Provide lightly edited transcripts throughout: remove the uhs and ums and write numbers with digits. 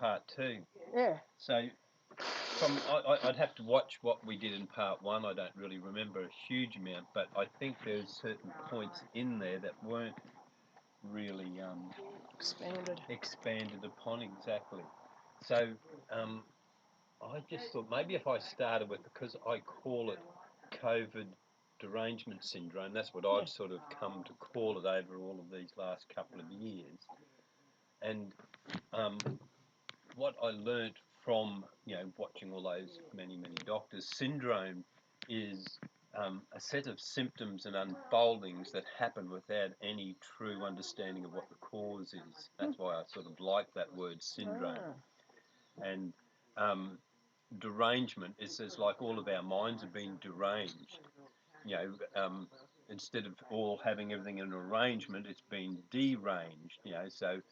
part two. Yeah. So I'd have to watch what we did in part one. I don't really remember a huge amount, but I think there's certain points in there that weren't really expanded upon exactly. So I just thought maybe if I started with, because I call it COVID derangement syndrome, that's what I've sort of come to call it over all of these last couple of years. And what I learnt from watching all those many doctors, syndrome is a set of symptoms and unfoldings that happen without any true understanding of what the cause is. That's why I sort of like that word syndrome. And derangement is like all of our minds have been deranged. Instead of all having everything in arrangement, it's been deranged. So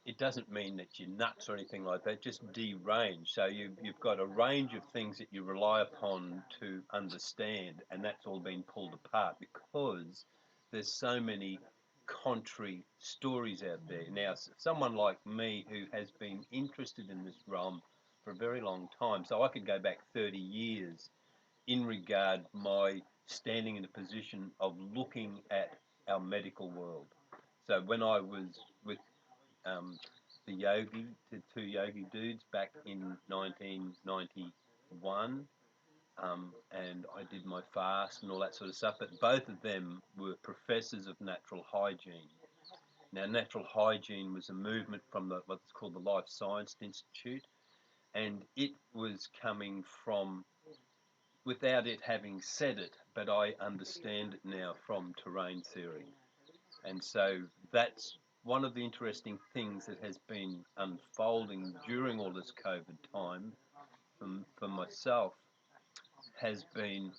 it doesn't mean that you're nuts or anything like that, just deranged. So you've got a range of things that you rely upon to understand, and that's all been pulled apart because there's so many contrary stories out there. Now, someone like me who has been interested in this realm for a very long time, so I could go back 30 years in regard my standing in a position of looking at our medical world. So when I was with the two yogi dudes back in 1991, and I did my fast and all that sort of stuff. But both of them were professors of natural hygiene. Now, natural hygiene was a movement from what's called the Life Science Institute, and it was coming from, without it having said it, but I understand it now from terrain theory. And so that's one of the interesting things that has been unfolding during all this COVID time for myself has been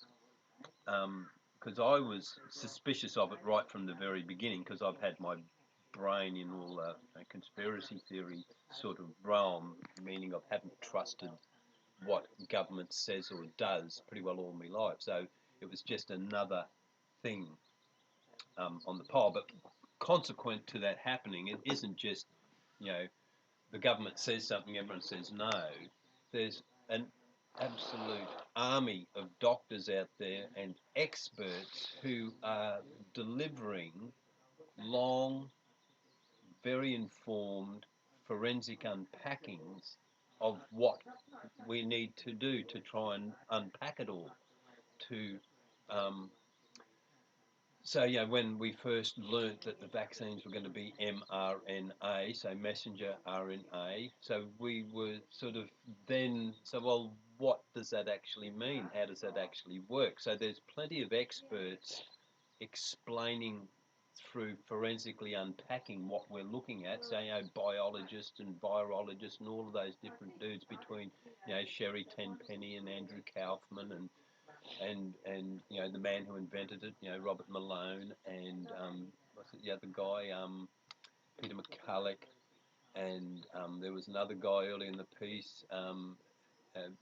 because I was suspicious of it right from the very beginning because I've had my brain in all a conspiracy theory sort of realm, meaning I haven't trusted what government says or does pretty well all my life. So it was just another thing on the pile. But consequent to that happening, it isn't just, the government says something, everyone says no. There's an absolute army of doctors out there and experts who are delivering long, very informed forensic unpackings of what we need to do to try and unpack it all. To So, when we first learnt that the vaccines were going to be mRNA, so messenger RNA, so we were sort of then, so well, what does that actually mean? How does that actually work? So there's plenty of experts explaining through forensically unpacking what we're looking at, so, biologists and virologists and all of those different dudes between, Sherry Tenpenny and Andrew Kaufman and the man who invented it, Robert Malone, and what's it, the other guy, Peter McCulloch, and there was another guy early in the piece,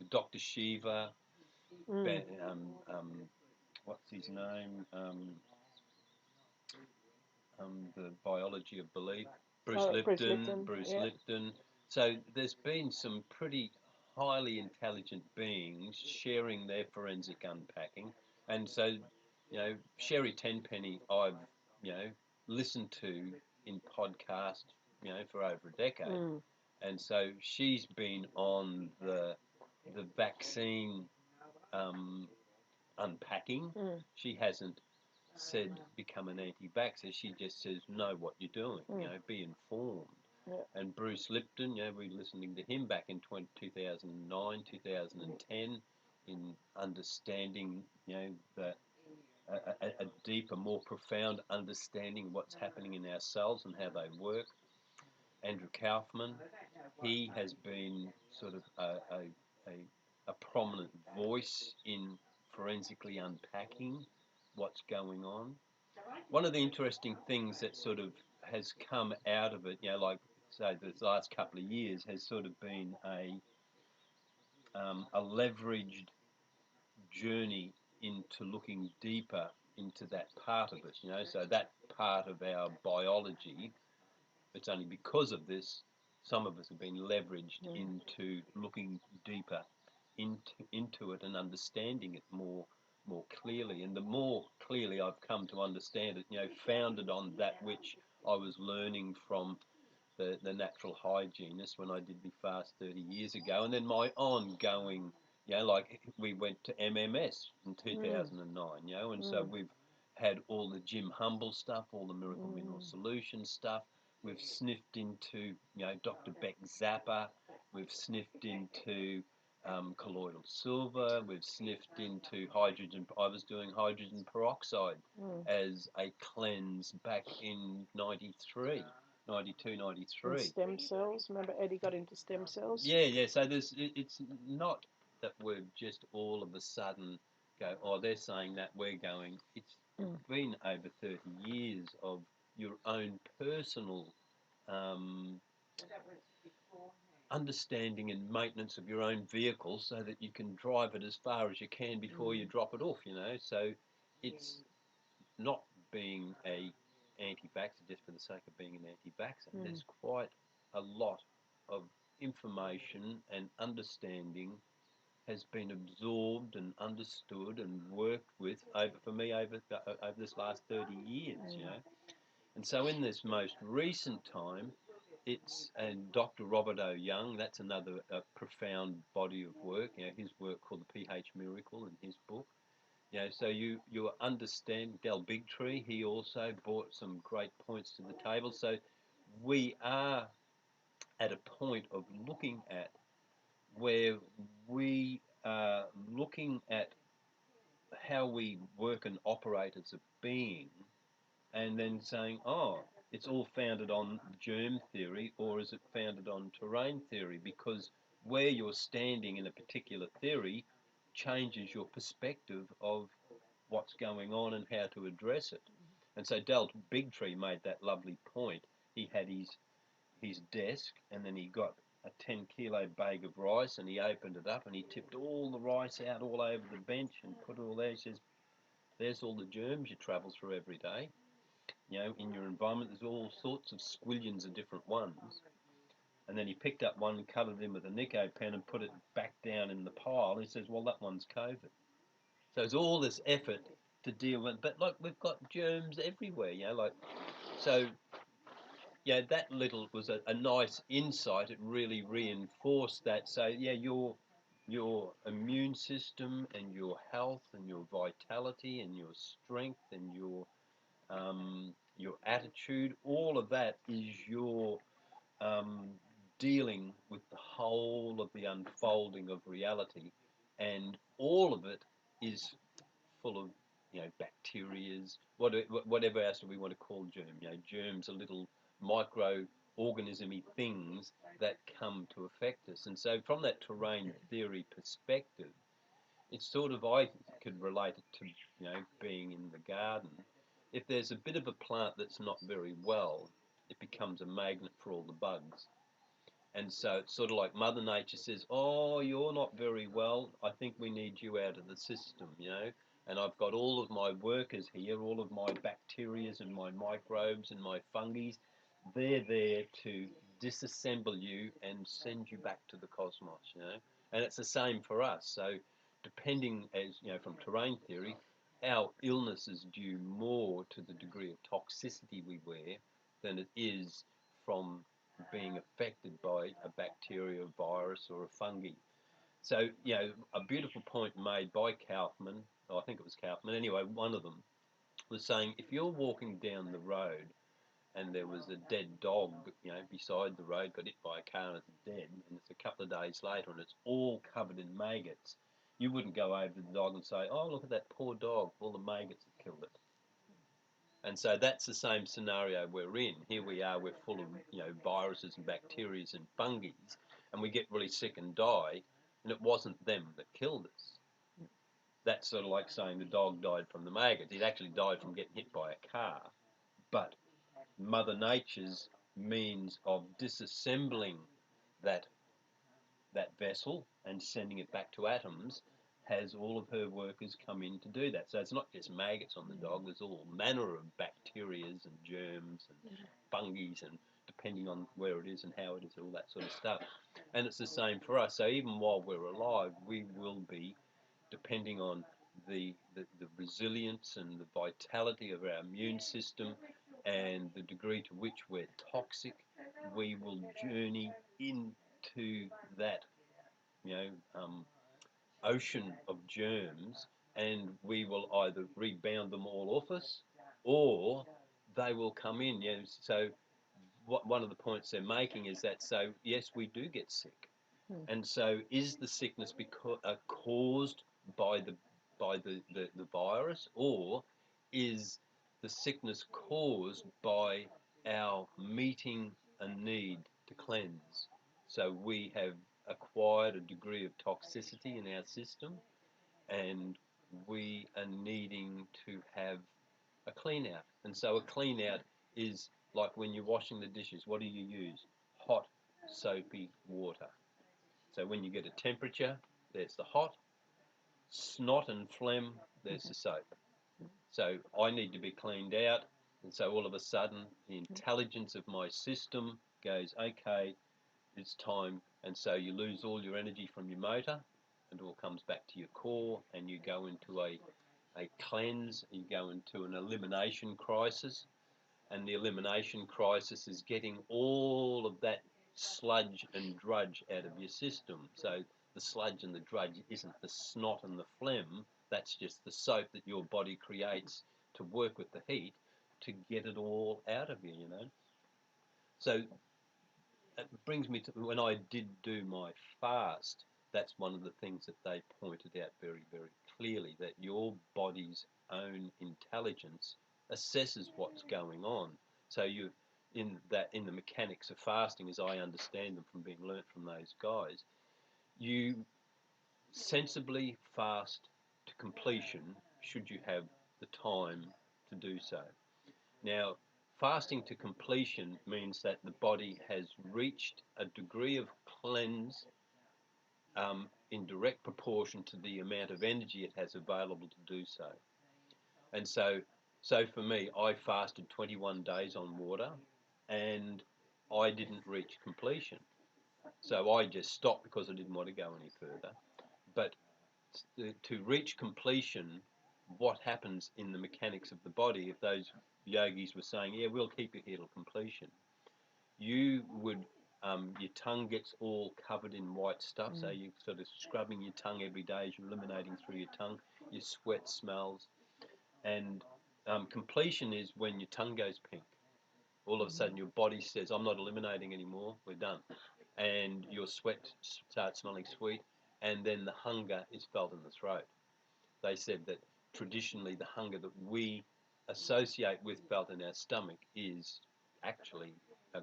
Dr. Shiva, what's his name, the biology of belief, Bruce Lipton. So there's been some pretty highly intelligent beings sharing their forensic unpacking, and so Sherry Tenpenny, I've listened to in podcast, for over a decade, and so she's been on the vaccine unpacking. She hasn't said become an anti-vaxxer. She just says know what you're doing. Be informed. Yeah. And Bruce Lipton, we were listening to him back in 2009, 2010, in understanding, that a deeper, more profound understanding of what's happening in our cells and how they work. Andrew Kaufman, he has been sort of a prominent voice in forensically unpacking what's going on. One of the interesting things that sort of has come out of it, like say the last couple of years, has sort of been a leveraged journey into looking deeper into that part of us, so that part of our biology, it's only because of this some of us have been leveraged into looking deeper into it and understanding it more clearly. And the more clearly I've come to understand it, founded on that which I was learning from the natural hygienist when I did my fast 30 years ago, and then my ongoing, like we went to MMS in 2009, and so we've had all the Jim Humble stuff, all the Miracle Mineral Solution stuff. We've sniffed into, Dr. Beck Zappa. We've sniffed into colloidal silver. We've sniffed into hydrogen. I was doing hydrogen peroxide as a cleanse back in 93. 92, 93. And stem cells. Remember Eddie got into stem cells? Yeah. So it's not that we've just all of a sudden go, oh, they're saying that, we're going. It's been over 30 years of your own personal understanding and maintenance of your own vehicle so that you can drive it as far as you can before you drop it off, So it's not being a anti-vaxxer just for the sake of being an anti-vaxxer. There's quite a lot of information and understanding has been absorbed and understood and worked with for me over this last 30 years, And so in this most recent time, and Dr. Robert O. Young, that's another profound body of work, his work called The pH Miracle in his book. So you understand Del Bigtree, he also brought some great points to the table. So we are at a point of looking at where we are looking at how we work and operate as a being, and then saying, oh, it's all founded on germ theory, or is it founded on terrain theory? Because where you're standing in a particular theory changes your perspective of what's going on and how to address it. And so Del Bigtree made that lovely point. He had his desk, and then he got a 10-kilo bag of rice, and he opened it up and he tipped all the rice out all over the bench and put it all there. He says, there's all the germs you travel through every day. In your environment, there's all sorts of squillions of different ones. And then he picked up one and covered him with a Nico pen and put it back down in the pile. He says, well, that one's COVID. So it's all this effort to deal with, but like we've got germs everywhere, so that little was a nice insight. It really reinforced that. So your immune system and your health and your vitality and your strength and your attitude, all of that is your dealing with the whole of the unfolding of reality, and all of it is full of bacterias, whatever else we want to call germ. Germs are little microorganismy things that come to affect us. And so from that terrain theory perspective, it's sort of, I could relate it to being in the garden. If there's a bit of a plant that's not very well, it becomes a magnet for all the bugs. And so it's sort of like Mother Nature says, oh, you're not very well. I think we need you out of the system, And I've got all of my workers here, all of my bacterias and my microbes and my fungi. They're there to disassemble you and send you back to the cosmos, And it's the same for us. So depending, as from terrain theory, our illness is due more to the degree of toxicity we wear than it is from being affected by a bacteria, a virus, or a fungi. So, a beautiful point made by Kaufman, I think it was Kaufman, anyway, one of them, was saying if you're walking down the road and there was a dead dog, beside the road, got hit by a car and it's dead, and it's a couple of days later and it's all covered in maggots, you wouldn't go over to the dog and say, oh, look at that poor dog, all the maggots have killed it. And so that's the same scenario we're in. Here we are, we're full of viruses and bacteria and fungi, and we get really sick and die, and it wasn't them that killed us. That's sort of like saying the dog died from the maggots. It actually died from getting hit by a car. But Mother Nature's means of disassembling that vessel and sending it back to atoms has all of her workers come in to do that. So it's not just maggots on the dog, there's all manner of bacterias and germs and fungi and depending on where it is and how it is, all that sort of stuff. And it's the same for us. So even while we're alive, we will be, depending on the resilience and the vitality of our immune system and the degree to which we're toxic, we will journey into that, you know, ocean of germs, and we will either rebound them all off us, or they will come in. You know, so one of the points they're making is that, so yes, we do get sick, and so is the sickness caused by the virus, or is the sickness caused by our meeting a need to cleanse? So we have acquired a degree of toxicity in our system, and we are needing to have a clean out. And so a clean out is like when you're washing the dishes, what do you use? Hot, soapy water. So when you get a temperature, there's the hot, snot and phlegm, there's the soap. So I need to be cleaned out, and so all of a sudden the intelligence of my system goes, okay, it's time, and so you lose all your energy from your motor, and it all comes back to your core, and you go into a cleanse, you go into an elimination crisis, and the elimination crisis is getting all of that sludge and drudge out of your system. So the sludge and the drudge isn't the snot and the phlegm, that's just the soap that your body creates to work with the heat to get it all out of you, you know. So it brings me to when I did do my fast, that's one of the things that they pointed out very, very clearly, that your body's own intelligence assesses what's going on. So you, in the mechanics of fasting, as I understand them from being learnt from those guys, you sensibly fast to completion should you have the time to do so. Now, fasting to completion means that the body has reached a degree of cleanse in direct proportion to the amount of energy it has available to do so. And so for me, I fasted 21 days on water, and I didn't reach completion. So I just stopped because I didn't want to go any further. But to reach completion, what happens in the mechanics of the body, if those yogis were saying, yeah, we'll keep you here till completion, you would, your tongue gets all covered in white stuff, so you're sort of scrubbing your tongue every day as you're eliminating through your tongue, your sweat smells, and completion is when your tongue goes pink. All of a sudden your body says, I'm not eliminating anymore, we're done. And your sweat starts smelling sweet, and then the hunger is felt in the throat. They said that traditionally the hunger that we associate with felt in our stomach is actually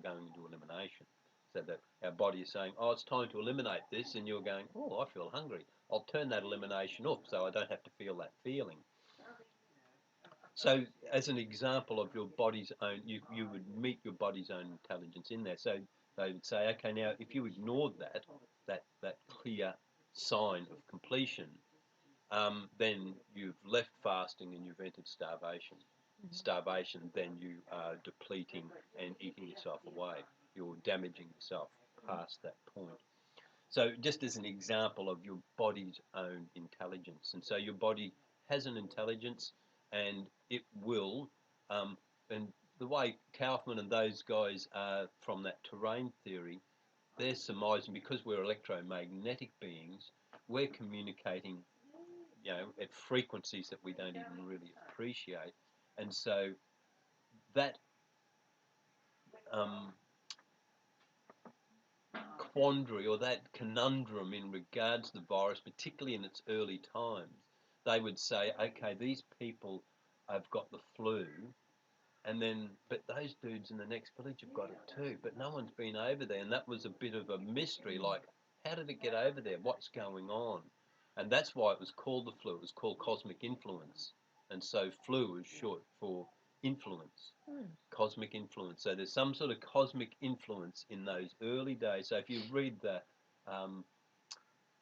going into elimination. So that our body is saying, oh, it's time to eliminate this, and you're going, oh, I feel hungry. I'll turn that elimination off so I don't have to feel that feeling. So as an example of your body's own, you would meet your body's own intelligence in there. So they would say, okay, now if you ignored that clear sign of completion, then you've left fasting and you've entered starvation. Starvation, then you are depleting and eating yourself away. You're damaging yourself past that point. So just as an example of your body's own intelligence. And so your body has an intelligence, and it will, and the way Kaufman and those guys are from that terrain theory, they're surmising because we're electromagnetic beings, we're communicating, you know, at frequencies that we don't even really appreciate. And so that quandary or that conundrum in regards to the virus, particularly in its early times, they would say, okay, these people have got the flu, and then, but those dudes in the next village have got it too, but no one's been over there. And that was a bit of a mystery, like, how did it get over there? What's going on? And that's why it was called the flu. It was called cosmic influence. And so flu is short for influence, cosmic influence. So there's some sort of cosmic influence in those early days. So if you read the,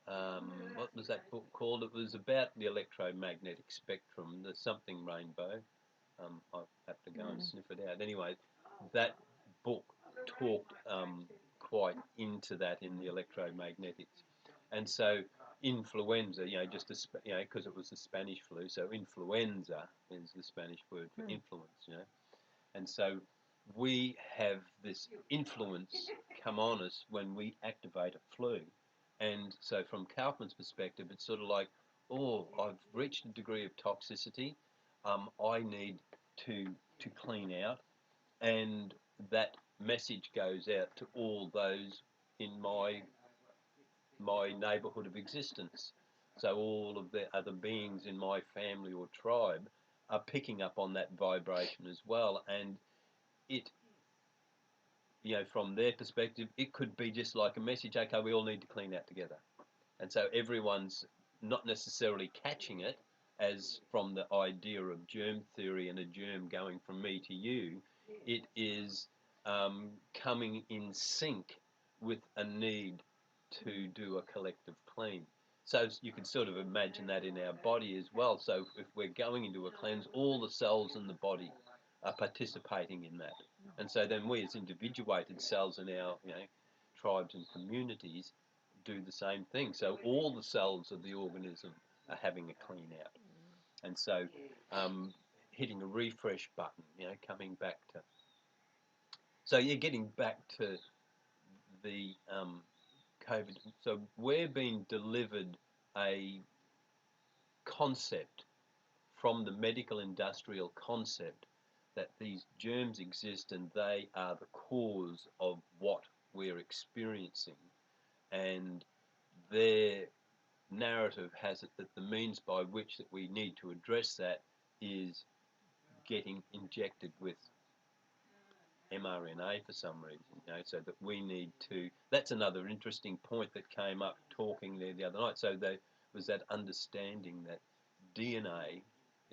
what was that book called? It was about the electromagnetic spectrum, the something rainbow. I'll have to go and sniff it out. Anyway, that book talked quite into that in the electromagnetics. And so influenza, just because it was the Spanish flu, so influenza is the Spanish word for influence, And so we have this influence come on us when we activate a flu. And so from Kaufman's perspective, it's sort of like, oh, I've reached a degree of toxicity. I need to clean out. And that message goes out to all those in my neighbourhood of existence. So all of the other beings in my family or tribe are picking up on that vibration as well. And it, from their perspective, it could be just like a message, okay, we all need to clean out together. And so everyone's not necessarily catching it as from the idea of germ theory and a germ going from me to you. It is coming in sync with a need to do a collective clean. So you can sort of imagine that in our body as well. So if we're going into a cleanse, all the cells in the body are participating in that. And so then we as individuated cells in our tribes and communities do the same thing. So all the cells of the organism are having a clean out. And so hitting a refresh button, coming back to... So you're getting back to the COVID. So we're being delivered a concept from the medical industrial concept that these germs exist and they are the cause of what we're experiencing. And their narrative has it that the means by which that we need to address that is getting injected with mRNA for some reason, so that we need to... That's another interesting point that came up talking there the other night. So there was that understanding that DNA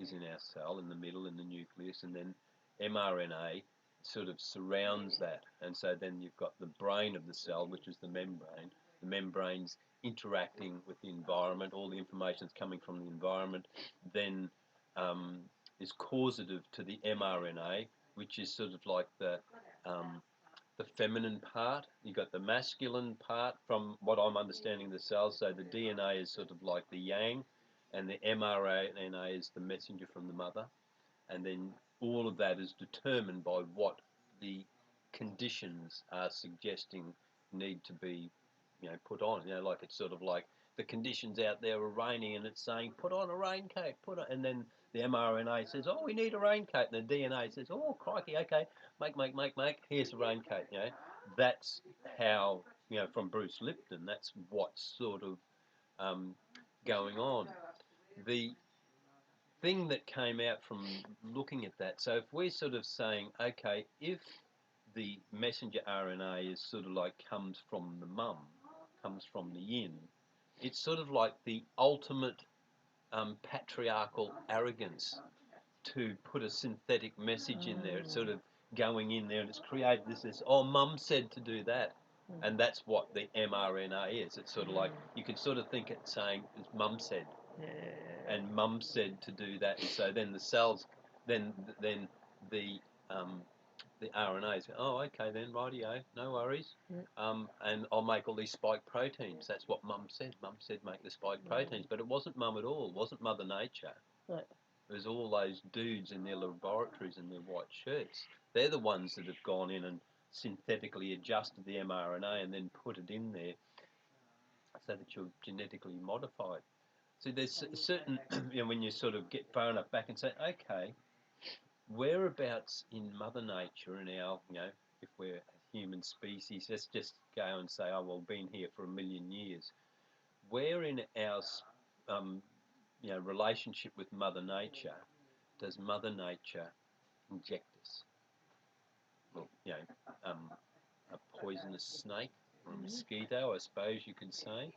is in our cell in the middle, in the nucleus, and then mRNA sort of surrounds that. And so then you've got the brain of the cell, which is the membrane. The membrane's interacting with the environment. All the information that's coming from the environment then is causative to the mRNA, which is sort of like the feminine part. You've got the masculine part from what I'm understanding the cells. So the DNA is sort of like the yang, and the mRNA is the messenger from the mother. And then all of that is determined by what the conditions are suggesting need to be, put on. Like it's sort of like the conditions out there are raining, and it's saying, put on a raincoat, and then the mRNA says, oh, we need a raincoat, and the DNA says, oh, crikey, okay, make, here's a raincoat. That's how, from Bruce Lipton, that's what's sort of going on. The thing that came out from looking at that, so if we're sort of saying, okay, if the messenger RNA is sort of like comes from the mum, comes from the yin, it's sort of like the ultimate patriarchal arrogance to put a synthetic message in there. It's sort of going in there and it's created this, oh, mum said to do that. And that's what the mRNA is. It's sort of like, you can sort of think it saying, it's mum said. And mum said to do that. And so then the cells, then the RNAs, oh, okay then, rightio, no worries. And I'll make all these spike proteins. That's what mum said. Mum said make the spike proteins. But it wasn't mum at all. It wasn't Mother Nature. Right. There's all those dudes in their laboratories in their white shirts. They're the ones that have gone in and synthetically adjusted the mRNA and then put it in there so that you're genetically modified. So there's a certain, when you sort of get far enough back and say, okay, whereabouts in Mother Nature and our, if we're a human species, let's just go and say, oh, well, been here for 1 million years. Where in our relationship with Mother Nature does Mother Nature inject us? Well, a poisonous snake or a mosquito, I suppose you could say.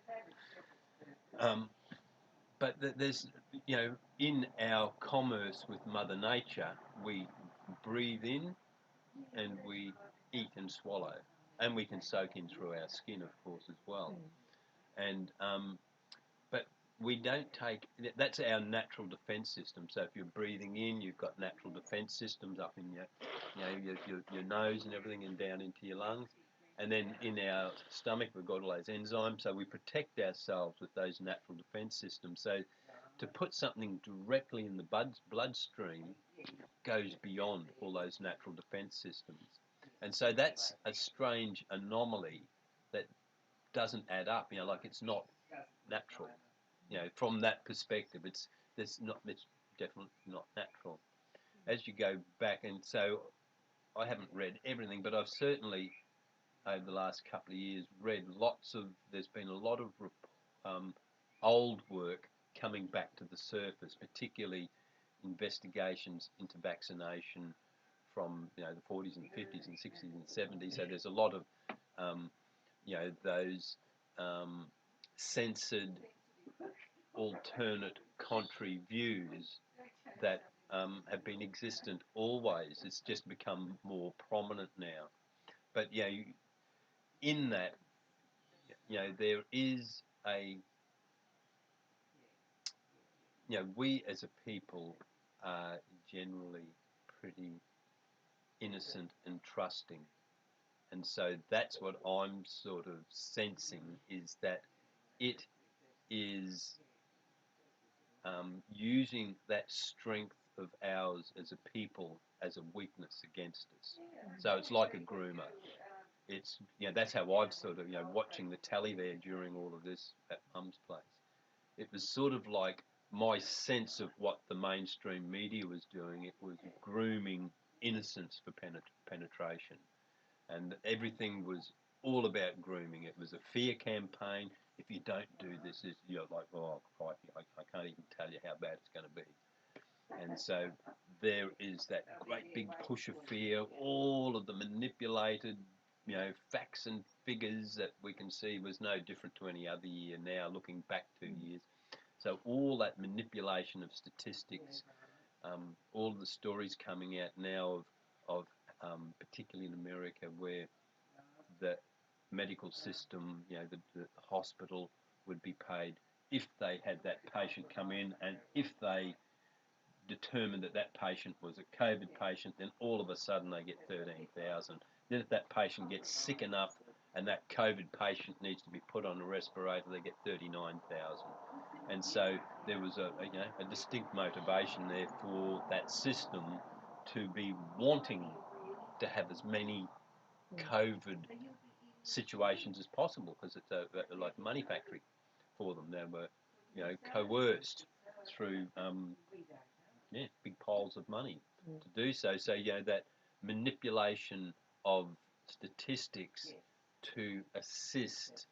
But there's, in our commerce with Mother Nature, we breathe in and we eat and swallow. And we can soak in through our skin, of course, as well. And but we don't take, that's our natural defence system. So if you're breathing in, you've got natural defence systems up in your nose and everything, and down into your lungs. And then in our stomach, we've got all those enzymes. So we protect ourselves with those natural defence systems. So to put something directly in the bloodstream goes beyond all those natural defence systems. And so that's a strange anomaly that doesn't add up. Like it's not natural. From that perspective, it's definitely not natural. As you go back, and so I haven't read everything, but I've certainly over the last couple of years read lots of. There's been a lot of old work coming back to the surface, particularly investigations into vaccination from the 40s and 50s and 60s and 70s. So there's a lot of those censored alternate contrary views that have been existent always. It's just become more prominent now. But in that, there is a, we as a people are generally pretty innocent and trusting. And so that's what I'm sort of sensing, is that it is using that strength of ours as a people as a weakness against us. So it's like a groomer. It's that's how I've sort of watching the telly there during all of this at Mum's place. It was sort of like my sense of what the mainstream media was doing. It was grooming innocence for penetration, and everything was all about grooming. It was a fear campaign. If you don't do this, you're like, oh, crikey, I can't even tell you how bad it's going to be. And so there is that great big push of fear, all of the manipulated, facts and figures that we can see was no different to any other year now, looking back 2 years. So all that manipulation of statistics, all of the stories coming out now of particularly in America, where the medical system, the hospital would be paid if they had that patient come in, and if they determined that that patient was a COVID patient, then all of a sudden they get 13,000. Then if that patient gets sick enough and that COVID patient needs to be put on a respirator, they get 39,000. And so there was a distinct motivation there for that system to be wanting to have as many COVID situations as possible, because it's like a money factory for them. They were, coerced through big piles of money to do so. So that manipulation of statistics to assist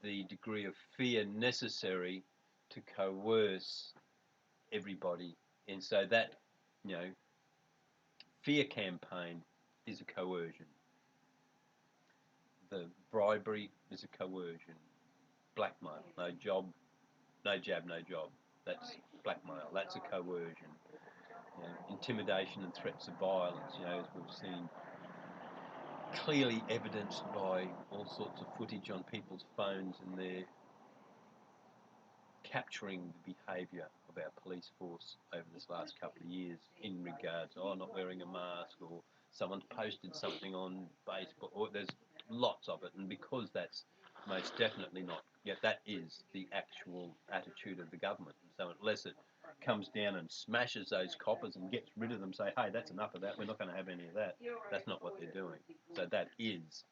the degree of fear necessary to coerce everybody, and so that fear campaign is a coercion. The bribery is a coercion. Blackmail, no job, no jab, no job. That's blackmail. That's a coercion. Intimidation and threats of violence, as we've seen clearly evidenced by all sorts of footage on people's phones, and their capturing the behaviour of our police force over this last couple of years in regards to not wearing a mask, or someone's posted something on Facebook, or there's lots of it. And because that's most definitely not, that is the actual attitude of the government. So unless it comes down and smashes those coppers and gets rid of them, say, hey, that's enough of that, we're not going to have any of that, that's not what they're doing. So that is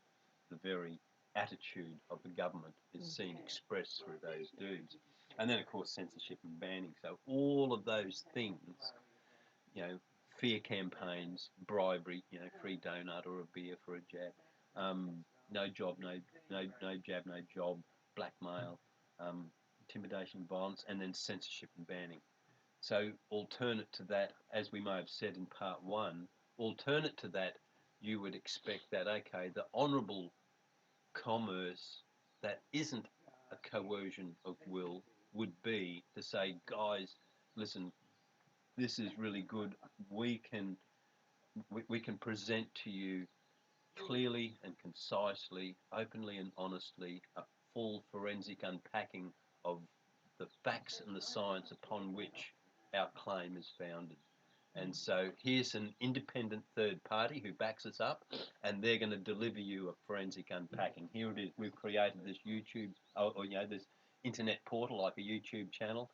the very attitude of the government, is seen expressed through those dudes. And then, of course, censorship and banning. So all of those things, fear campaigns, bribery, free donut or a beer for a jab, no job, no jab, no job, blackmail, intimidation, violence, and then censorship and banning. So alternate to that, as we may have said in part one, alternate to that, you would expect that, okay, the honourable commerce that isn't a coercion of will would be to say, guys, listen, this is really good. We can present to you clearly and concisely, openly and honestly, a full forensic unpacking of the facts and the science upon which our claim is founded. And so here's an independent third party who backs us up, and they're going to deliver you a forensic unpacking. Here it is. We've created this YouTube, or this internet portal like a YouTube channel,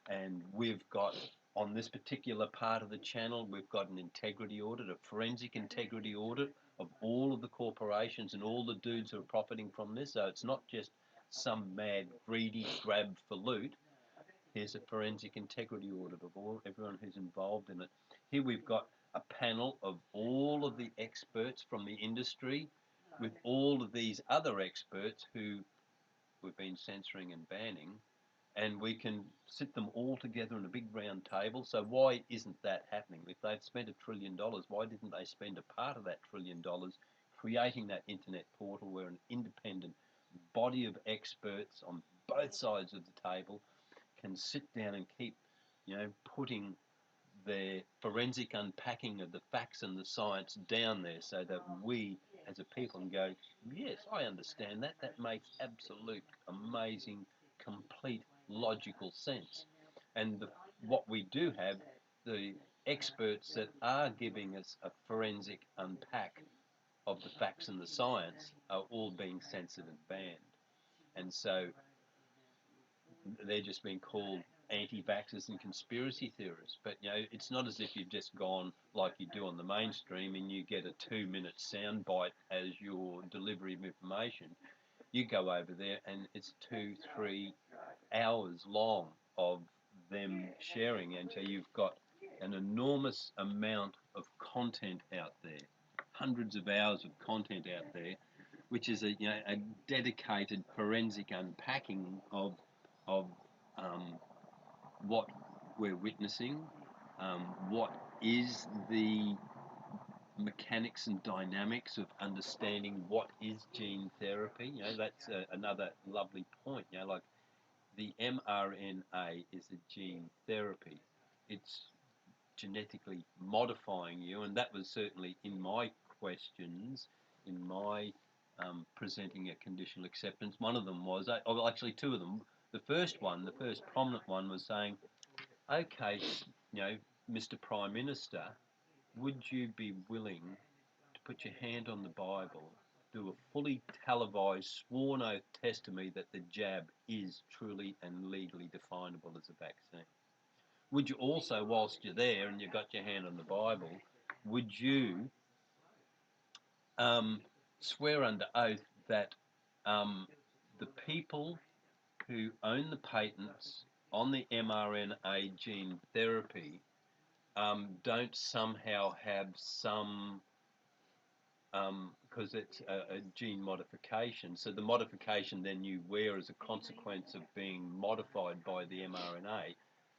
and we've got, on this particular part of the channel, we've got an integrity audit, a forensic integrity audit of all of the corporations and all the dudes who are profiting from this. So it's not just some mad greedy grab for loot. Here's a forensic integrity audit of everyone who's involved in it. Here we've got a panel of all of the experts from the industry with all of these other experts who we've been censoring and banning, and we can sit them all together in a big round table. So why isn't that happening? If they've spent $1 trillion, why didn't they spend a part of that $1 trillion creating that internet portal where an independent body of experts on both sides of the table can sit down and keep, putting their forensic unpacking of the facts and the science down there, so that we as a people can go, yes, I understand that. That makes absolute, amazing, complete, logical sense. And what we do have, the experts that are giving us a forensic unpack of the facts and the science are all being censored and banned. And so they're just being called anti-vaxxers and conspiracy theorists. But, it's not as if you've just gone like you do on the mainstream and you get a 2-minute soundbite as your delivery of information. You go over there and it's 2-3 hours long of them sharing. And so you've got an enormous amount of content out there, hundreds of hours of content out there, which is a dedicated forensic unpacking of what we're witnessing, what is the mechanics and dynamics of understanding what is gene therapy. That's another lovely point. Like the mRNA is a gene therapy. It's genetically modifying you, and that was certainly in my questions, in my presenting a conditional acceptance. One of them was, actually two of them. The first prominent one was saying, okay, Mr. Prime Minister, would you be willing to put your hand on the Bible, do a fully televised sworn oath testimony that the jab is truly and legally definable as a vaccine? Would you also, whilst you're there and you've got your hand on the Bible, would you swear under oath that the people who own the patents on the mRNA gene therapy don't somehow have some, because it's a gene modification, so the modification then you wear as a consequence of being modified by the mRNA,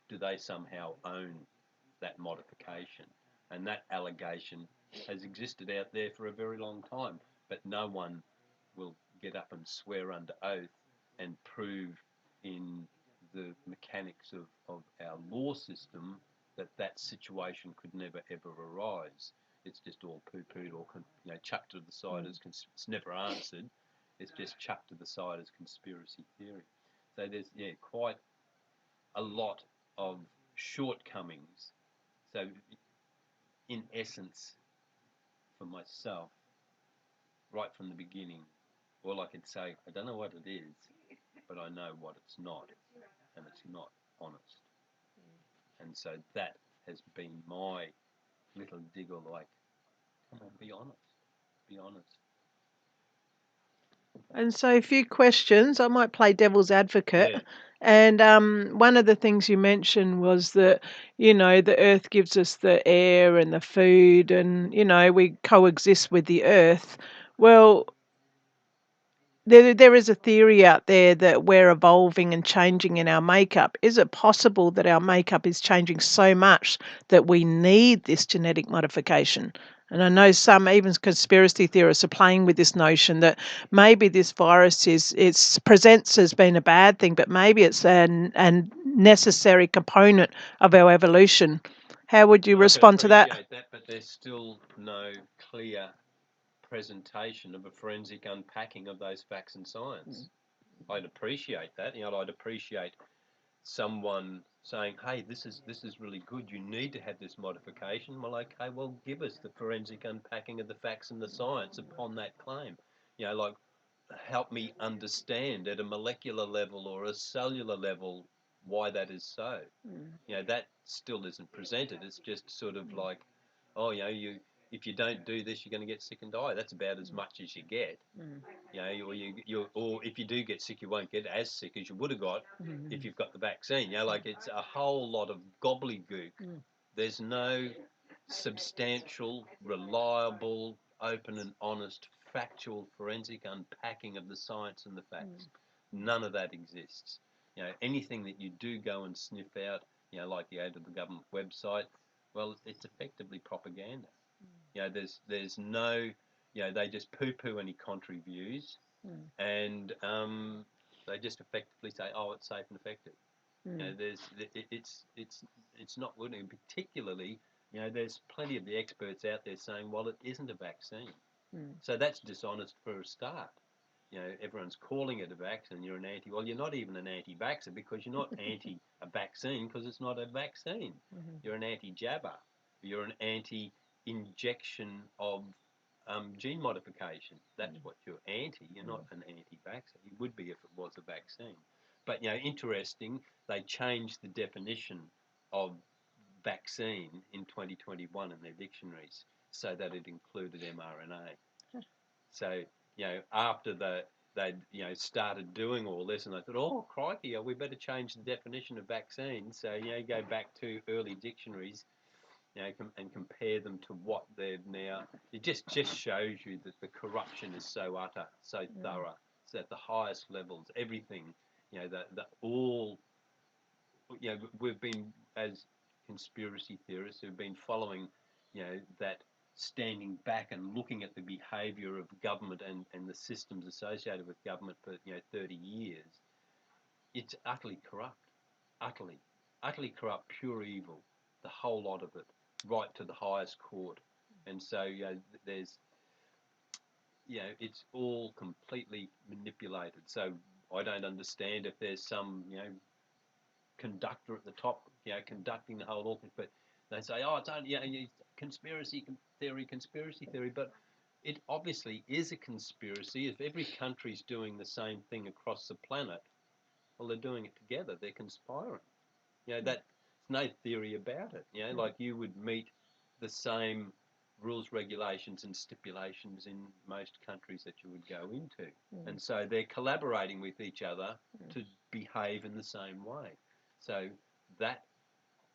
do they somehow own that modification? And that allegation has existed out there for a very long time, but no one will get up and swear under oath and prove in the mechanics of our law system that situation could never ever arise. It's just all poo-pooed or chucked to the side as it's never answered. It's just chucked to the side as conspiracy theory. So there's quite a lot of shortcomings. So in essence, for myself, right from the beginning, all I could say, I don't know what it is, but I know what it's not, and it's not honest. And so that has been my little diggle, like, come on, be honest, be honest. And so, a few questions. I might play devil's advocate. Yeah. And one of the things you mentioned was that, the earth gives us the air and the food, and, we coexist with the earth. Well, there is a theory out there that we're evolving and changing in our makeup. Is it possible that our makeup is changing so much that we need this genetic modification? And I know some, even conspiracy theorists, are playing with this notion that maybe this virus presents as being a bad thing, but maybe it's a necessary component of our evolution. How would you respond to that? I can appreciate that, but there's still no clear presentation of a forensic unpacking of those facts and science. I'd appreciate that. I'd appreciate someone saying, "Hey, this is really good. You need to have this modification." Well, okay, well, give us the forensic unpacking of the facts and the science upon that claim. Like, help me understand at a molecular level or a cellular level why that is so. That still isn't presented. It's just sort of like, oh, if you don't do this, you're going to get sick and die. That's about as much as you get. Or if you do get sick, you won't get as sick as you would have got if you've got the vaccine. Like, it's a whole lot of gobbledygook. There's no substantial, reliable, open and honest, factual, forensic unpacking of the science and the facts. None of that exists. Anything that you do go and sniff out, like the aid of the government website, well, it's effectively propaganda. There's no, they just poo-poo any contrary views, and they just effectively say, oh, it's safe and effective. It's not good, and particularly, there's plenty of the experts out there saying, well, it isn't a vaccine. So that's dishonest for a start. Everyone's calling it a vaccine, you're an anti. Well, you're not even an anti-vaxxer, because you're not anti a vaccine because it's not a vaccine. You're an anti-jabber. You're an anti-injection of gene modification. That's what you're anti. You're not an anti-vaxxer. You would be if it was a vaccine. But, interesting, they changed the definition of vaccine in 2021 in their dictionaries so that it included mRNA. So, after they'd started doing all this, and they thought, oh, crikey, we better change the definition of vaccine. So, go back to early dictionaries, and compare them to what they've now. It just shows you that the corruption is so utter, so thorough, so at the highest levels, everything, that all, we've been, as conspiracy theorists, who've been following, that standing back and looking at the behaviour of government and the systems associated with government for 30 years. It's utterly corrupt, utterly corrupt, pure evil, the whole lot of it, right to the highest court. And so there's it's all completely manipulated. So I don't understand if there's some conductor at the top, conducting the whole orchestra, but they say, oh, it's only conspiracy theory, but it obviously is a conspiracy. If every country's doing the same thing across the planet, well, they're doing it together. They're conspiring. That's no theory about it. Like, you would meet the same rules, regulations, and stipulations in most countries that you would go into, and so they're collaborating with each other to behave in the same way. So that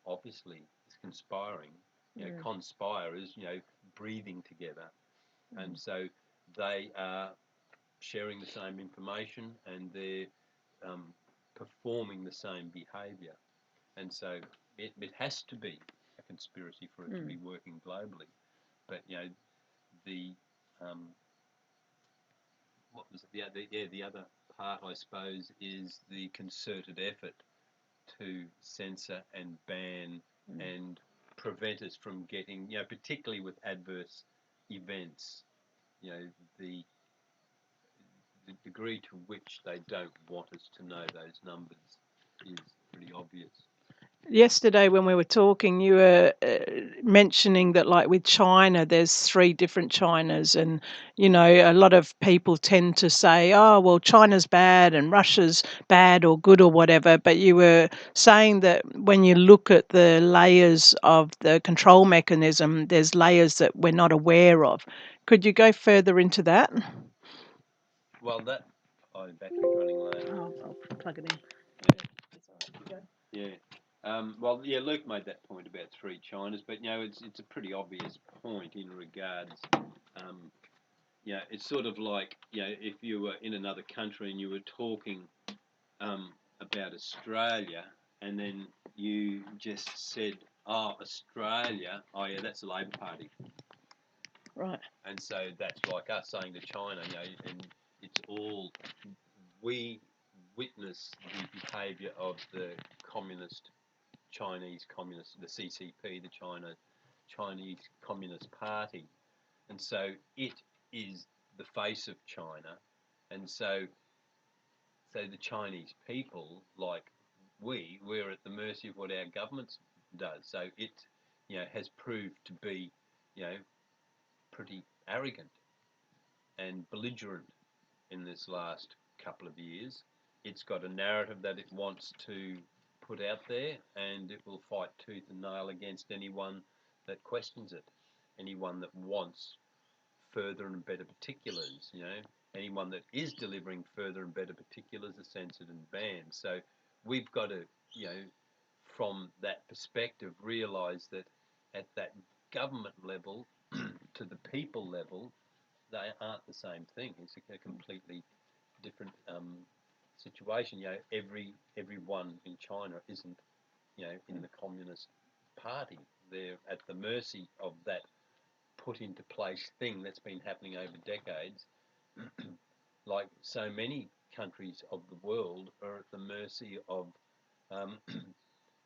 obviously is conspiring. Conspire is breathing together, and so they are sharing the same information, and they're performing the same behaviour. And so it has to be a conspiracy for it to be working globally. But the what was it? The other part, I suppose, is the concerted effort to censor and ban and prevent us from getting, particularly with adverse events, the degree to which they don't want us to know those numbers is pretty obvious. Yesterday when we were talking, you were mentioning that, like with China, there's 3 different Chinas, and a lot of people tend to say, oh, well, China's bad and Russia's bad or good or whatever, but you were saying that when you look at the layers of the control mechanism, there's layers that we're not aware of. Could you go further into that? Well, battery's running low. I'll plug it in. Yeah. Well, Luke made that point about 3 Chinas, but it's a pretty obvious point in regards. It's sort of like if you were in another country and you were talking about Australia, and then you just said, "Oh, Australia, oh yeah, that's the Labor Party." Right. And so that's like us saying to China, and it's all, we witness the behaviour of the Chinese communist, the CCP, the Chinese Communist Party, and so it is the face of China, and so the Chinese people, like we're at the mercy of what our government does. So it, has proved to be, pretty arrogant and belligerent in this last couple of years. It's got a narrative that it wants to put out there, and it will fight tooth and nail against anyone that questions it, anyone that wants further and better particulars. Anyone that is delivering further and better particulars are censored and banned. So we've got to, from that perspective, realise that at that government level to the people level, they aren't the same thing. It's a completely different situation. Everyone in China isn't, in the Communist Party. They're at the mercy of that put into place thing that's been happening over decades. Like so many countries of the world are at the mercy of um,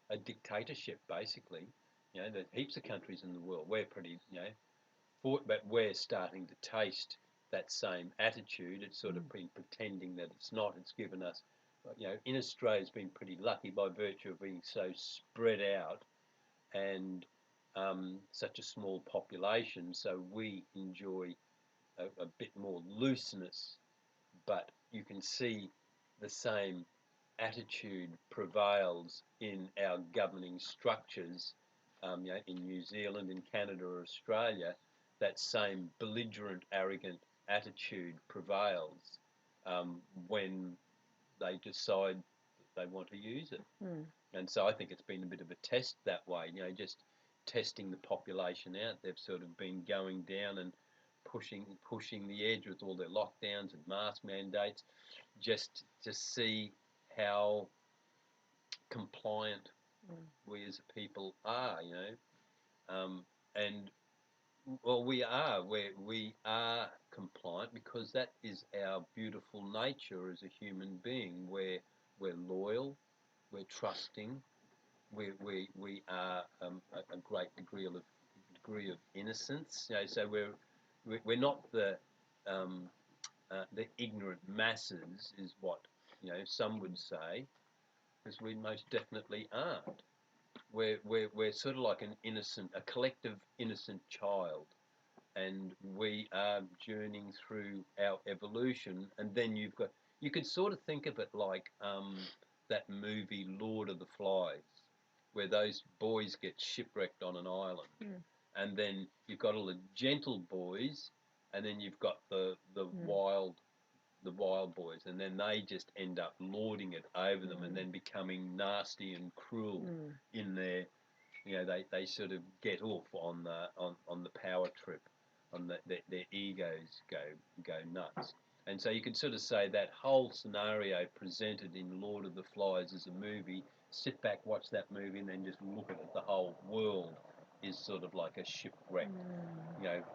a dictatorship, basically. There's heaps of countries in the world. We're pretty, but we're starting to taste that same attitude. It's sort of been pretending that it's not. It's given us, in Australia's been pretty lucky by virtue of being so spread out and such a small population. So we enjoy a bit more looseness, but you can see the same attitude prevails in our governing structures, in New Zealand, in Canada, or Australia. That same belligerent, arrogant attitude prevails when they decide that they want to use it. And so I think it's been a bit of a test that way, just testing the population out. They've sort of been going down and pushing the edge with all their lockdowns and mask mandates, just to see how compliant we as a people are, and well, we are compliant because that is our beautiful nature as a human being. We're loyal, we're trusting, we are a great degree of innocence. So we're not the ignorant masses, is what some would say, because we most definitely aren't. We're sort of like a collective innocent child, and we are journeying through our evolution. And then you could sort of think of it like that movie Lord of the Flies, where those boys get shipwrecked on an island, and then you've got all the gentle boys, and then you've got the wild boys, and then they just end up lording it over them, and then becoming nasty and cruel in their, they sort of get off on the power trip, their egos go nuts. And so you could sort of say that whole scenario presented in Lord of the Flies as a movie, sit back, watch that movie, and then just look at it. The whole world is sort of like a shipwreck,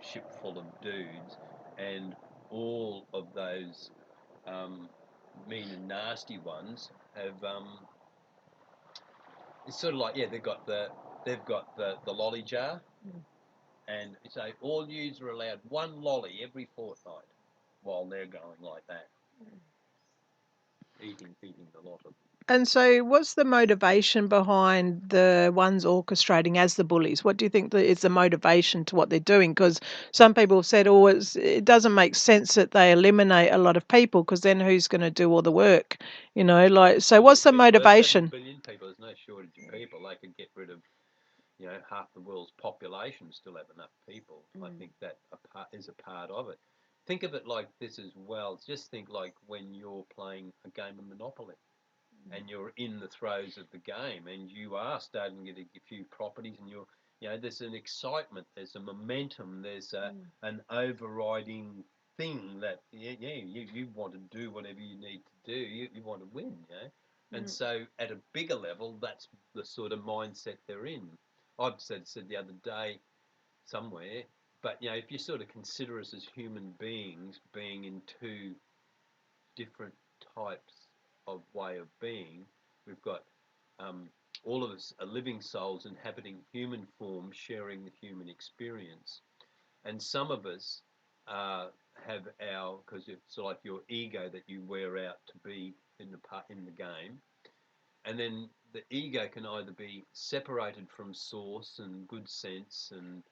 ship full of dudes, and all of those mean and nasty ones have it's sort of like, they've got the lolly jar, and so all yous are allowed one lolly every fortnight while they're going like that, eating the lot of. And so, what's the motivation behind the ones orchestrating as the bullies? What do you think is the motivation to what they're doing? Because some people have said, "Oh, it doesn't make sense that they eliminate a lot of people, because then who's going to do all the work?" So Well, what's the there's 7 motivation? billion people. There's no shortage of people. They could get rid of half the world's population, still have enough people. I think that is a part of it. Think of it like this as well. Just think like when you're playing a game of Monopoly and you're in the throes of the game, and you are starting to get a few properties, and there's an excitement, there's a momentum, there's an overriding thing that you want to do whatever you need to do. You want to win, and so at a bigger level, that's the sort of mindset they're in. I've said the other day somewhere, but if you sort of consider us as human beings being in two different types of way of being, we've got all of us are living souls inhabiting human form, sharing the human experience, and some of us have because it's like your ego that you wear out to be in the game, and then the ego can either be separated from source and good sense and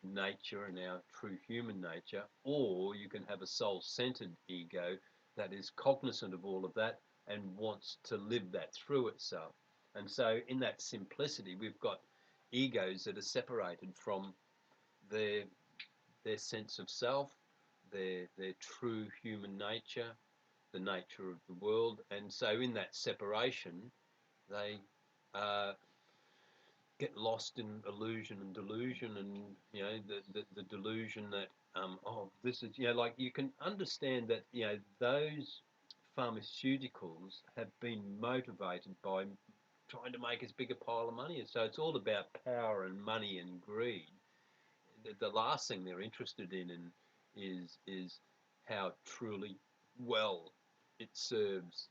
nature and our true human nature, or you can have a soul-centered ego that is cognizant of all of that and wants to live that through itself. And so in that simplicity, we've got egos that are separated from their their sense of self, their true human nature, the nature of the world. And so in that separation, they uh, get lost in illusion and delusion, and the delusion that this is, like, you can understand that those pharmaceuticals have been motivated by trying to make as big a pile of money. So it's all about power and money and greed. The last thing they're interested in is how truly well it serves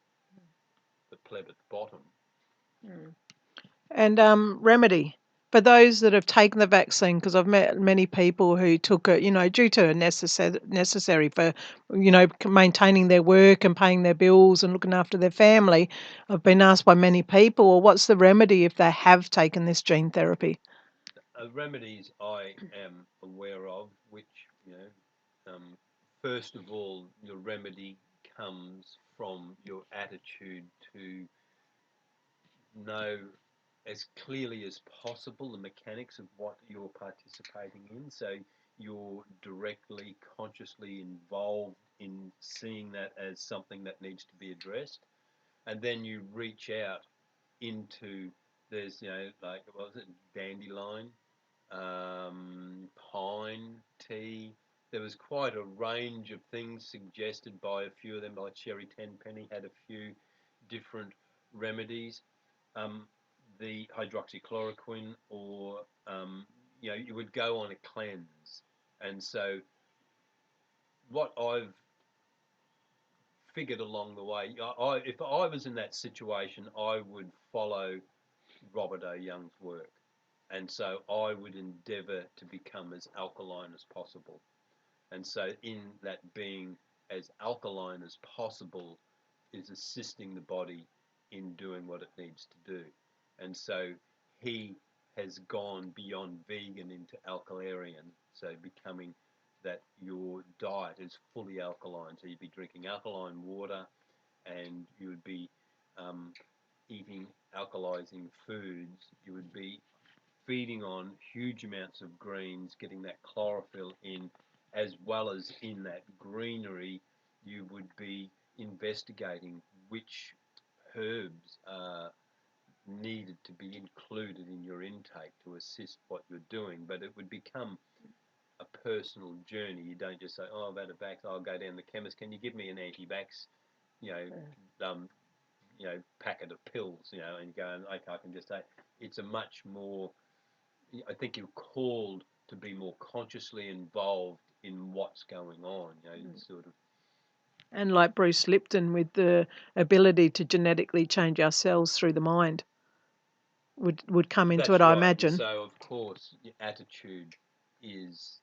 the pleb at the bottom. And remedy for those that have taken the vaccine, because I've met many people who took it, due to a necessary for, maintaining their work and paying their bills and looking after their family. I've been asked by many people, well, what's the remedy if they have taken this gene therapy? Remedies I am aware of, which, first of all, your remedy comes from your attitude to know as clearly as possible the mechanics of what you're participating in. So you're directly, consciously involved in seeing that as something that needs to be addressed. And then you reach out into, there's, like, what was it, dandelion, pine, tea. There was quite a range of things suggested by a few of them, like Sherry Tenpenny had a few different remedies. Um, the hydroxychloroquine, or you would go on a cleanse. And so what I've figured along the way, if I was in that situation, I would follow Robert O. Young's work. And so I would endeavour to become as alkaline as possible. And so in that being as alkaline as possible is assisting the body in doing what it needs to do. And so he has gone beyond vegan into alkalarian, so becoming that your diet is fully alkaline. So you'd be drinking alkaline water, and you would be eating alkalizing foods. You would be feeding on huge amounts of greens, getting that chlorophyll in, as well as in that greenery, you would be investigating which herbs are needed to be included in your intake to assist what you're doing. But it would become a personal journey. You don't just say, "Oh, I've had a vax, I'll go down the chemist. Can you give me an anti-vax, you know, packet of pills, and you go, okay, I can just say." It's a much more, I think you're called to be more consciously involved in what's going on, sort of. And like Bruce Lipton, with the ability to genetically change our cells through the mind, would come into That's it, I right. And imagine. so, of course, your attitude is,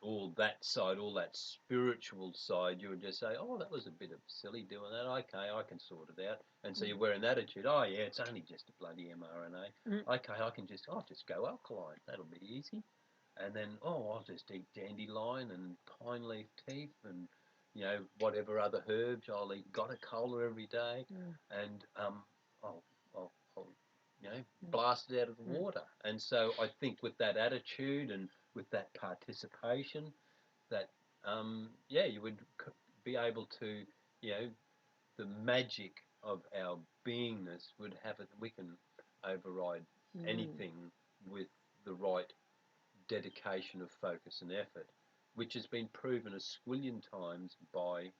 all that side, all that spiritual side, you would just say, oh, that was a bit of silly doing that. Okay, I can sort it out. And so you wear an attitude, oh, yeah, it's only just a bloody mRNA. Okay, I'll just go alkaline. That'll be easy. And then, oh, I'll just eat dandelion and pine leaf teeth and, whatever other herbs. I'll eat gotta cola every day, and I'll blast it out of the water. And so I think with that attitude and with that participation, that you would be able to, the magic of our beingness would have it. We can override anything with the right dedication of focus and effort, which has been proven a squillion times by,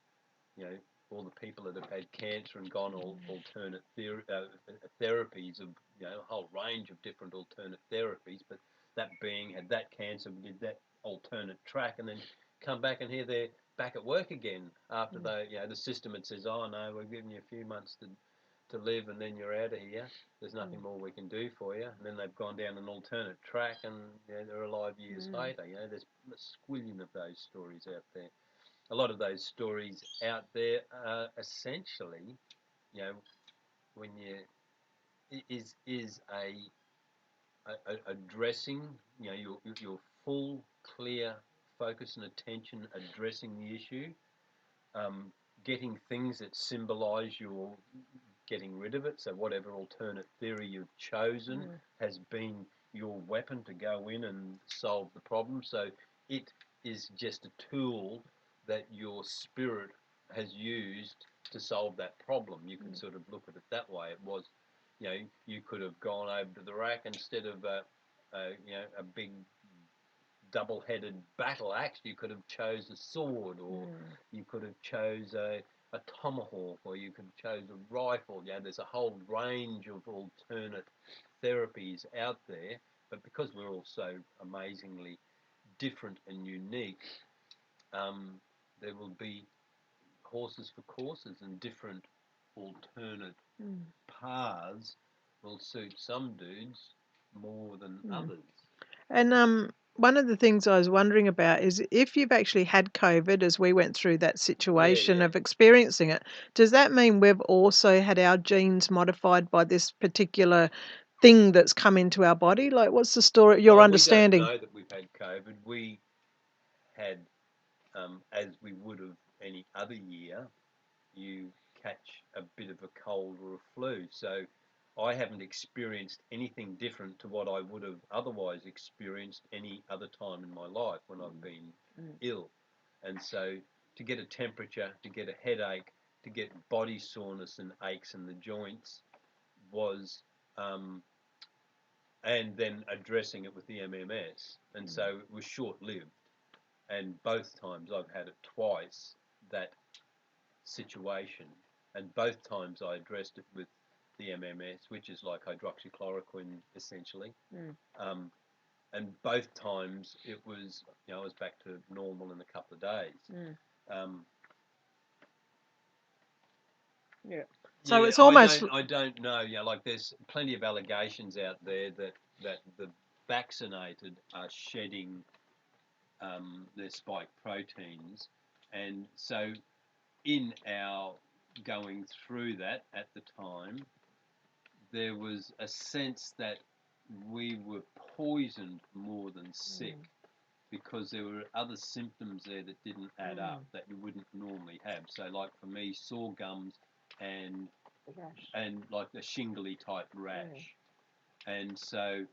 you know, all the people that have had cancer and gone all alternate therapies of, a whole range of different alternate therapies, but that being had that cancer, did that alternate track, and then come back, and here they're back at work again after the system had says, oh no, we're giving you a few months to live, and then you're out of here. There's nothing more we can do for you. And then they've gone down an alternate track, and they're alive years later. There's a squillion of those stories out there. A lot of those stories out there are essentially, when you is addressing, you know, your full, clear focus and attention addressing the issue, um, getting things that symbolise your getting rid of it. So whatever alternate theory you've chosen has been your weapon to go in and solve the problem. So it is just a tool that your spirit has used to solve that problem. You can sort of look at it that way. It was, you know, you could have gone over to the rack instead of you know, a big double-headed battle axe. You could have chose a sword, or you could have chose a tomahawk, or you could have chose a rifle. Yeah, there's a whole range of alternate therapies out there, but because we're all so amazingly different and unique, there will be horses for courses, and different alternate paths will suit some dudes more than others. And one of the things I was wondering about is if you've actually had COVID, as we went through that situation yeah. of experiencing it, does that mean we've also had our genes modified by this particular thing that's come into our body? Like, what's the story, your Well, we don't understanding? know that we've had COVID. We had, as we would have any other year, you catch a bit of a cold or a flu. So I haven't experienced anything different to what I would have otherwise experienced any other time in my life when I've been ill. And so to get a temperature, to get a headache, to get body soreness and aches in the joints was, and then addressing it with the MMS. And so it was short lived. And both times I've had it twice, that situation, and both times I addressed it with the MMS, which is like hydroxychloroquine essentially. And both times it was, you know, I was back to normal in a couple of days. Yeah. So Yeah, it's almost I don't know. You know, like there's plenty of allegations out there that the vaccinated are shedding their spike proteins, and so in our going through that at the time, there was a sense that we were poisoned more than sick, because there were other symptoms there that didn't add up, that you wouldn't normally have. So, like for me, sore gums and like a shingly type rash, and so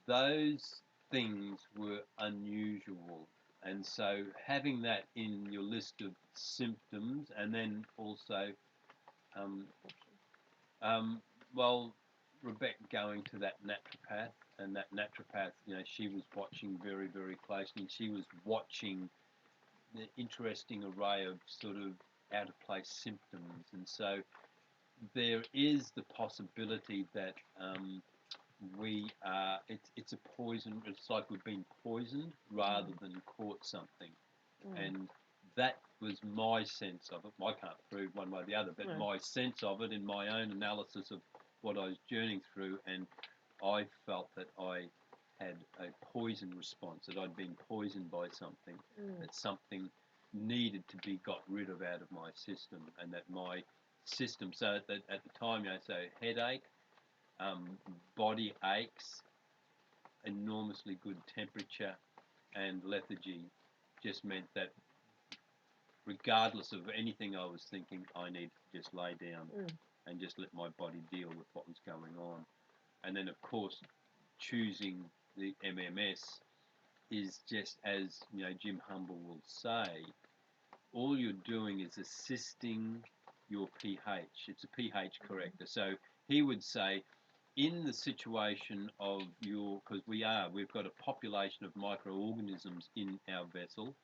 those things were unusual. And so having that in your list of symptoms, and then also, um, well, Rebecca going to that naturopath, and that naturopath, you know, she was watching very, very closely. She was watching the interesting array of sort of out of place symptoms, and so there is the possibility that we are. It's a poison. It's like we've been poisoned rather than caught something, and that was my sense of it. I can't prove one way or the other, but my sense of it in my own analysis of what I was journeying through, and I felt that I had a poison response, that I'd been poisoned by something, that something needed to be got rid of out of my system, and that my system, so that at the time, you know, so headache, body aches, enormously good temperature, and lethargy just meant that regardless of anything I was thinking, I needed to just lay down and just let my body deal with what was going on. And then, of course, choosing the MMS is just, as you know, Jim Humble will say, all you're doing is assisting your pH. It's a pH corrector. So he would say, in the situation of because we've got a population of microorganisms in our vessel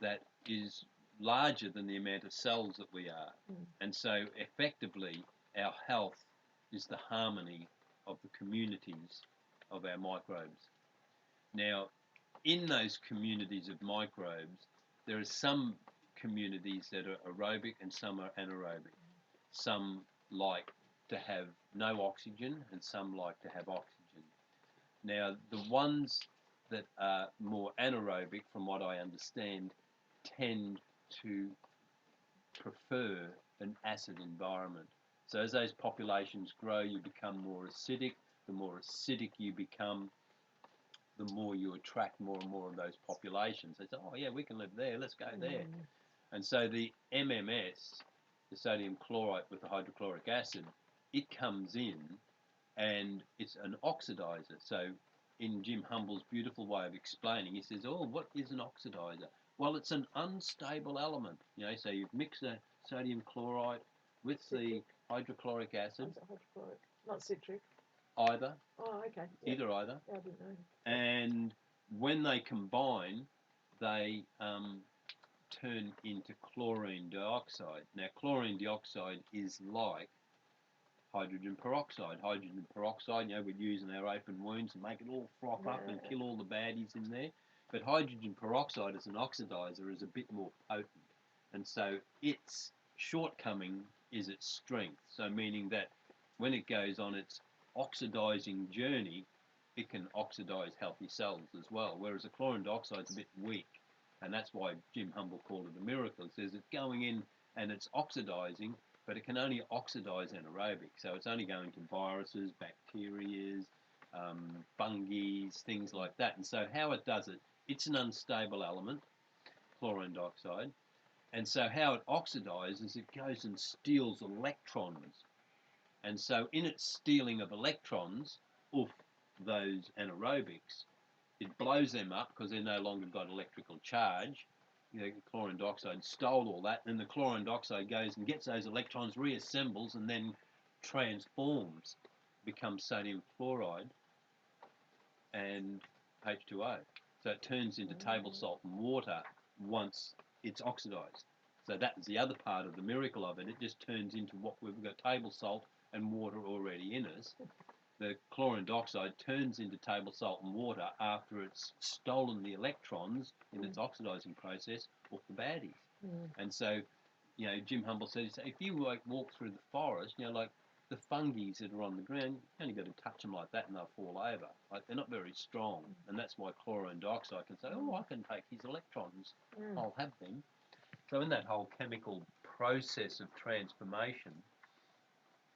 that is larger than the amount of cells that we are. And so effectively, our health is the harmony of the communities of our microbes. Now, in those communities of microbes, there are some communities that are aerobic and some are anaerobic. Some like to have no oxygen and some like to have oxygen. Now, the ones that are more anaerobic, from what I understand, tend to prefer an acid environment. So as those populations grow, you become more acidic. The more acidic you become, the more you attract more and more of those populations. They say, oh yeah, we can live there, let's go there. And so the MMS, the sodium chloride with the hydrochloric acid, it comes in and it's an oxidizer. So in Jim Humble's beautiful way of explaining, he says, oh, what is an oxidizer? Well, it's an unstable element. You know, so you've mixed the sodium chloride with the hydrochloric acid. Hydrochloric, not citric. Either. Oh, okay. Either. Yeah, I didn't know. And when they combine, they turn into chlorine dioxide. Now, chlorine dioxide is like hydrogen peroxide. Hydrogen peroxide, you know, we'd use in our open wounds and make it all froth up and kill all the baddies in there. But hydrogen peroxide as an oxidizer is a bit more potent. And so its shortcoming is its strength. So meaning that when it goes on its oxidizing journey, it can oxidize healthy cells as well. Whereas a chlorine dioxide is a bit weak. And that's why Jim Humble called it a miracle. He says it's going in and it's oxidizing, but it can only oxidize anaerobic. So it's only going to viruses, bacteria, fungi, things like that. And so how it does it, it's an unstable element, chlorine dioxide. And so how it oxidizes, it goes and steals electrons. And so in its stealing of electrons off those anaerobics, it blows them up because they're no longer got electrical charge. You know, chlorine dioxide stole all that, and then the chlorine dioxide goes and gets those electrons, reassembles, and then transforms, becomes sodium chloride and H2O. So it turns into table salt and water once it's oxidized. So that's the other part of the miracle of it. It just turns into what we've got, table salt and water already in us. The chlorine dioxide turns into table salt and water after it's stolen the electrons in its oxidizing process off the baddies. And so, you know, Jim Humble says, if you like walk through the forest, you know, like the fungi that are on the ground, you only got to touch them like that and they'll fall over. Like they're not very strong, and that's why chlorine dioxide can say, oh, I can take his electrons, I'll have them. So in that whole chemical process of transformation,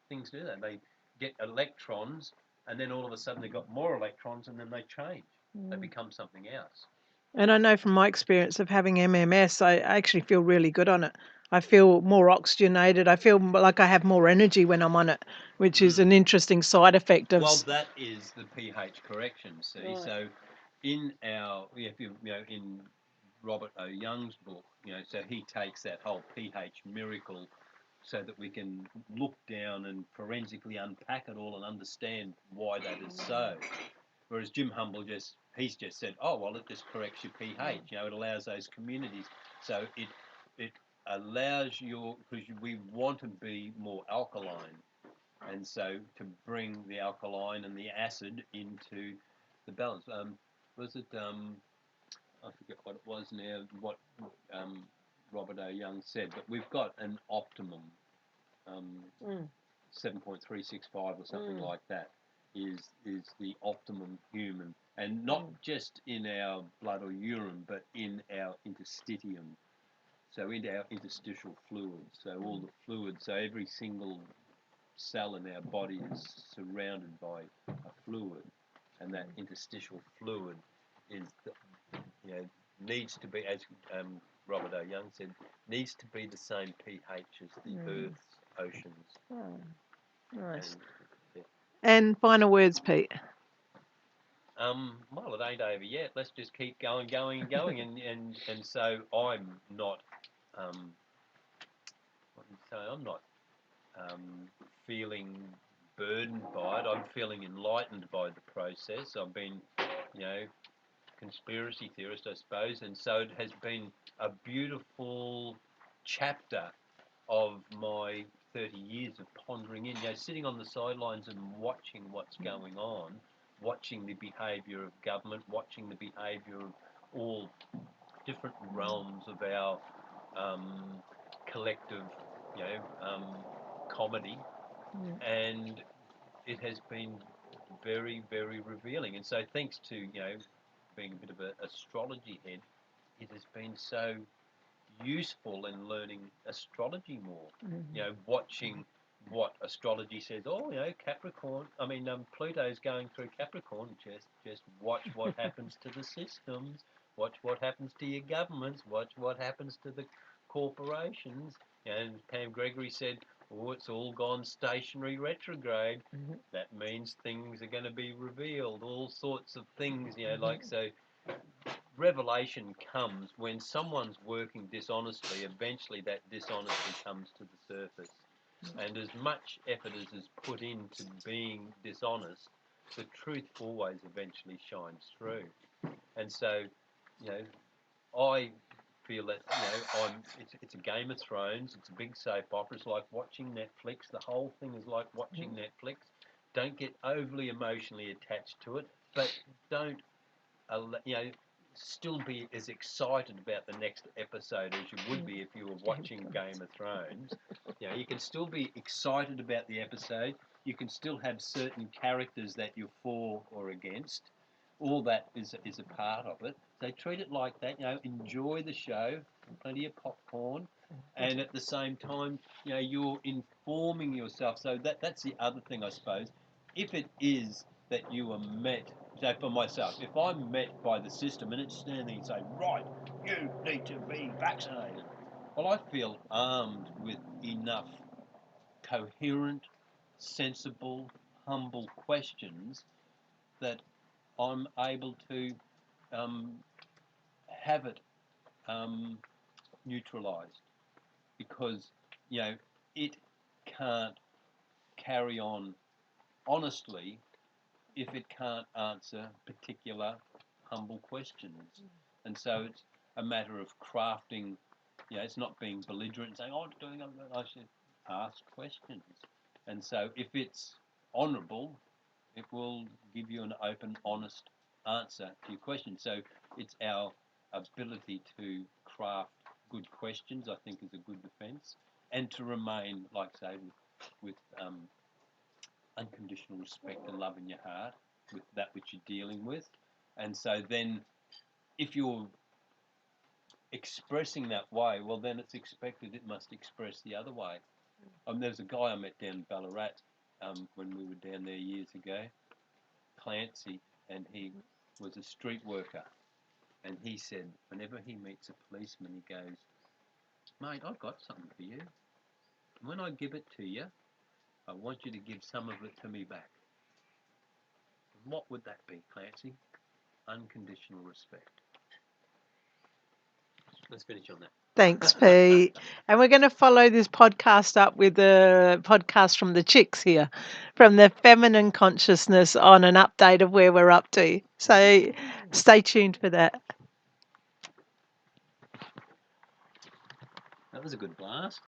things do that. They get electrons, and then all of a sudden they've got more electrons, and then they change. They become something else. And I know from my experience of having MMS, I actually feel really good on it. I feel more oxygenated. I feel like I have more energy when I'm on it, which is an interesting side effect of. Well, that is the pH correction. See, Right. so in our, if you know, in Robert O. Young's book, you know, so he takes that whole pH miracle so that we can look down and forensically unpack it all and understand why that is so. Whereas Jim Humble he's just said, oh, well, it just corrects your pH. You know, it allows those communities. So it allows because we want to be more alkaline. And so to bring the alkaline and the acid into the balance. Was it, I forget what it was now, what Robert O. Young said, but we've got an optimum 7.365 or something like that is the optimum human, and not just in our blood or urine, but in our interstitium, so in our interstitial fluids. So all the fluids, so every single cell in our body is surrounded by a fluid, and that interstitial fluid is, needs to be, as Robert O. Young said, needs to be the same pH as the Earth's oceans. Nice. And final words, Pete. Well, it ain't over yet. Let's just keep going, and so I'm not, I'm not feeling burdened by it. I'm feeling enlightened by the process. I've been, conspiracy theorist, I suppose, and so it has been a beautiful chapter of my 30 years of pondering in, sitting on the sidelines and watching what's going on, watching the behaviour of government, watching the behaviour of all different realms of our collective, comedy, and it has been very, very revealing. And so thanks to, being a bit of an astrology head, it has been so useful in learning astrology more, watching what astrology says. Oh, Capricorn. I mean, Pluto's going through Capricorn. Just watch what happens to the systems. Watch what happens to your governments. Watch what happens to the corporations. And Pam Gregory said, "Oh, it's all gone stationary retrograde. That means things are going to be revealed. All sorts of things, like so." Revelation comes when someone's working dishonestly. Eventually, that dishonesty comes to the surface. And as much effort as is put into being dishonest, the truth always eventually shines through. And so, I feel that it's a Game of Thrones. It's a big soap opera. It's like watching Netflix. The whole thing is like watching Netflix. Don't get overly emotionally attached to it, but don't still be as excited about the next episode as you would be if you were watching Game of Thrones. You can still be excited about the episode. You can still have certain characters that you're for or against. All that is a part of it. So treat it like that. Enjoy the show, plenty of popcorn, and at the same time, you're informing yourself. So that's the other thing, I suppose. If it is that you are met, so for myself, if I'm met by the system and it's standing and saying, right, you need to be vaccinated, well, I feel armed with enough coherent, sensible, humble questions that I'm able to have it neutralised, because it can't carry on honestly if it can't answer particular humble questions. And so it's a matter of crafting. It's not being belligerent and saying, "Oh, I'm doing it." I should ask questions. And so if it's honourable, it will give you an open, honest answer to your question. So it's our ability to craft good questions, I think, is a good defence, and to remain, like say, with unconditional respect and love in your heart with that which you're dealing with. And so then, if you're expressing that way, well, then it's expected it must express the other way. There's a guy I met down in Ballarat when we were down there years ago, Clancy, and he was a street worker. And he said, whenever he meets a policeman, he goes, "Mate, I've got something for you. And when I give it to you, I want you to give some of it to me back." What would that be, Clancy? Unconditional respect. Let's finish on that. Thanks, Pete. And we're going to follow this podcast up with a podcast from the chicks here, from the feminine consciousness, on an update of where we're up to. So stay tuned for that. That was a good blast.